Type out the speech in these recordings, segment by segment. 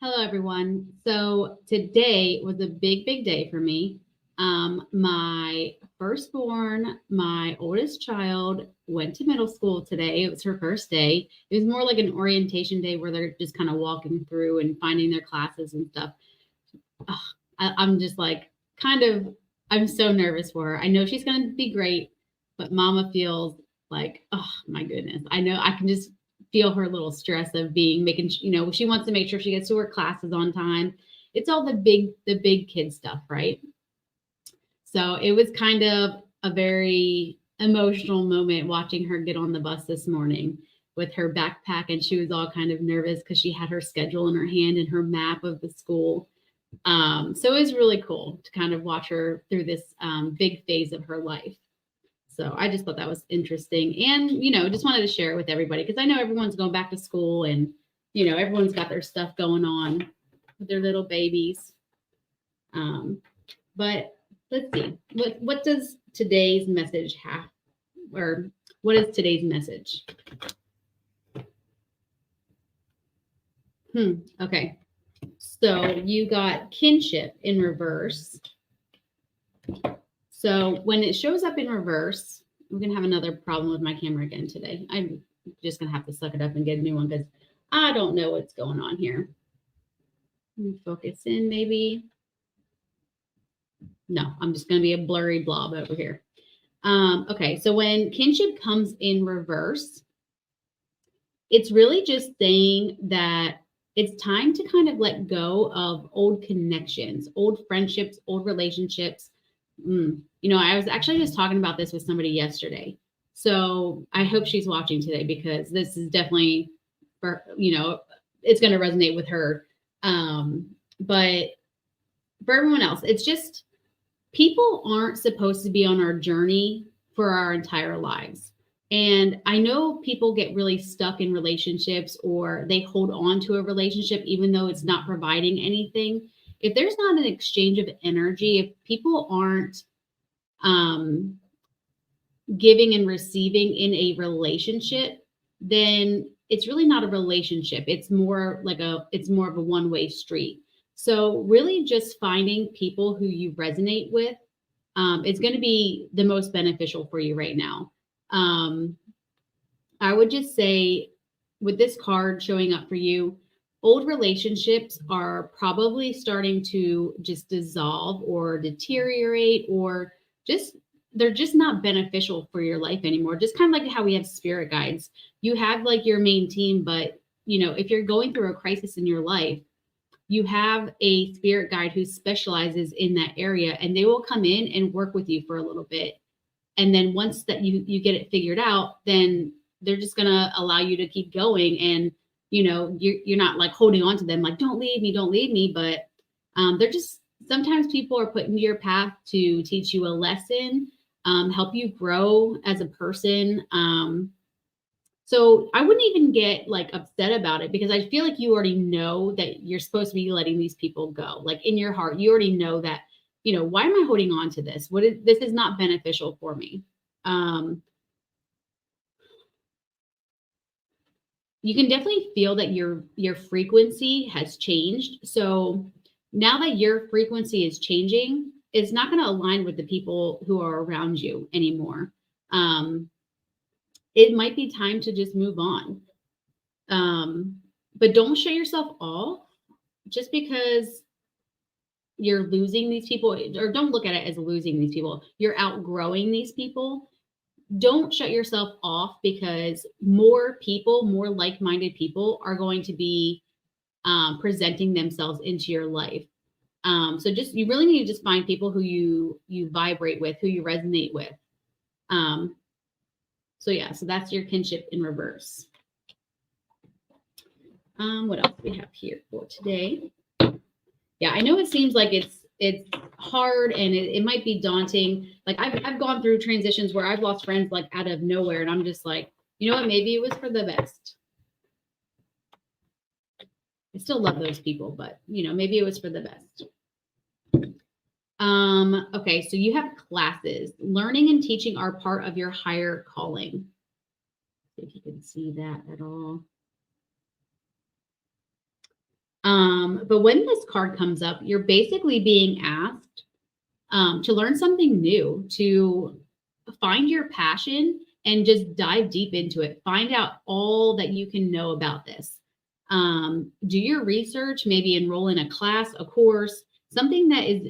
Hello, everyone. So today was a big, big day for me. My firstborn, my oldest child, went to middle school today. It was her first day. It was more like an orientation day where they're just kind of walking through and finding their classes and stuff. Ugh, I'm just like, kind of, I'm so nervous for her. I know she's going to be great, but Mama feels like, oh my goodness. I know I can just feel her little stress of making, she wants to make sure she gets to her classes on time. It's all the big kid stuff, right? So it was kind of a very emotional moment watching her get on the bus this morning with her backpack, and she was all kind of nervous because she had her schedule in her hand and her map of the school. So it was really cool to kind of watch her through this big phase of her life. So I just thought that was interesting, and just wanted to share it with everybody because I know everyone's going back to school, and everyone's got their stuff going on with their little babies. But let's see, what does today's message have, or what is today's message? Okay. So you got kinship in reverse. So when it shows up in reverse, I'm going to have another problem with my camera again today. I'm just going to have to suck it up and get a new one because I don't know what's going on here. Let me focus in maybe. No, I'm just going to be a blurry blob over here. Okay, so when kinship comes in reverse, it's really just saying that it's time to kind of let go of old connections, old friendships, old relationships. I was actually just talking about this with somebody yesterday. So I hope she's watching today because this is definitely, it's going to resonate with her. But for everyone else, it's just people aren't supposed to be on our journey for our entire lives. And I know people get really stuck in relationships or they hold on to a relationship even though it's not providing anything. If there's not an exchange of energy, if people aren't giving and receiving in a relationship, then it's really not a relationship. It's more of a one-way street. So really just finding people who you resonate with is going to be the most beneficial for you right now. I would just say with this card showing up for you, old relationships are probably starting to just dissolve or deteriorate, or they're just not beneficial for your life anymore. Just kind of like how we have spirit guides. You have like your main team, but if you're going through a crisis in your life, you have a spirit guide who specializes in that area, and they will come in and work with you for a little bit. And then once that you get it figured out, then they're just going to allow you to keep going. And, you're not like holding on to them, like, don't leave me. But they're just, sometimes people are put into your path to teach you a lesson, help you grow as a person. So I wouldn't even get like upset about it because I feel like you already know that you're supposed to be letting these people go. Like in your heart, you already know that, why am I holding on to this? This is not beneficial for me. You can definitely feel that your frequency has changed. So now that your frequency is changing, it's not going to align with the people who are around you anymore. It might be time to just move on. But don't shut yourself off just because you're losing these people, or don't look at it as losing these people. You're outgrowing these people. Don't shut yourself off because more people, more like-minded people are going to be presenting themselves into your life. So you really need to just find people who you vibrate with, who you resonate with. So that's your kinship in reverse. What else do we have here for today? Yeah, I know it seems like it's hard and it might be daunting. Like I've gone through transitions where I've lost friends like out of nowhere, and I'm just like, you know what? Maybe it was for the best. I still love those people, but maybe it was for the best. Okay, so you have classes. Learning and teaching are part of your higher calling. See if you can see that at all. But when this card comes up, you're basically being asked to learn something new, to find your passion and just dive deep into it. Find out all that you can know about this. Do your research, maybe enroll in a class, a course, something that is,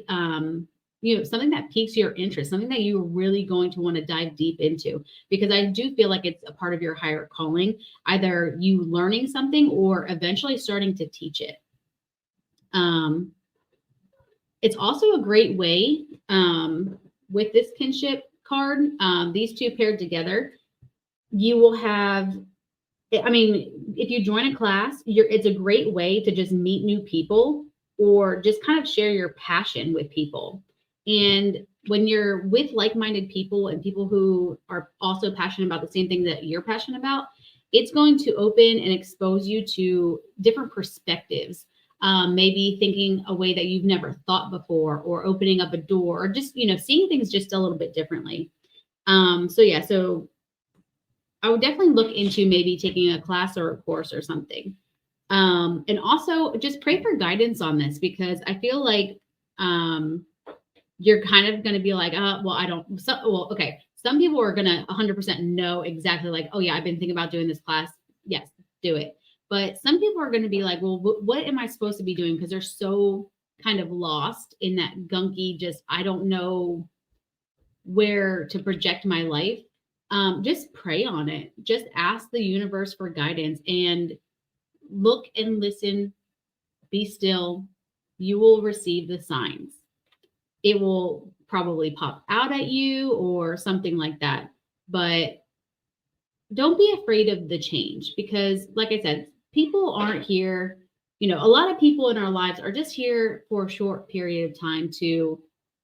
something that piques your interest, something that you're really going to want to dive deep into, because I do feel like it's a part of your higher calling, either you learning something or eventually starting to teach it. It's also a great way with this kinship card, these two paired together, you will have, I mean, if you join a class, it's a great way to just meet new people or just kind of share your passion with people. And when you're with like-minded people and people who are also passionate about the same thing that you're passionate about, it's going to open and expose you to different perspectives. Maybe thinking a way that you've never thought before, or opening up a door, or just, seeing things just a little bit differently. So I would definitely look into maybe taking a class or a course or something. And also just pray for guidance on this, because I feel like you're kind of going to be like, okay. Some people are going to 100% know exactly like, oh yeah, I've been thinking about doing this class. Yes, do it. But some people are going to be like, well, what am I supposed to be doing? Because they're so kind of lost in that gunky, just, I don't know where to project my life. Just pray on it. Just ask the universe for guidance and look and listen. Be still. You will receive the signs. It will probably pop out at you or something like that. But don't be afraid of the change, because like I said, people aren't here. A lot of people in our lives are just here for a short period of time to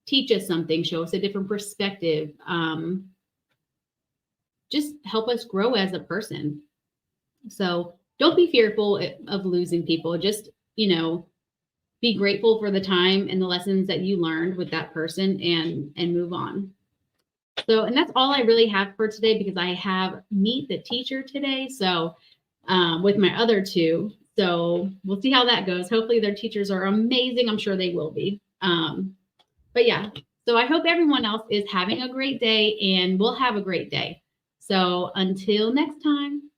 teach us something, show us a different perspective, just help us grow as a person. So don't be fearful of losing people. Just, be grateful for the time and the lessons that you learned with that person, and move on. So, and that's all I really have for today, because I have meet the teacher today. So with my other two, so we'll see how that goes. Hopefully their teachers are amazing. I'm sure they will be. But yeah, so I hope everyone else is having a great day, and we'll have a great day. So until next time.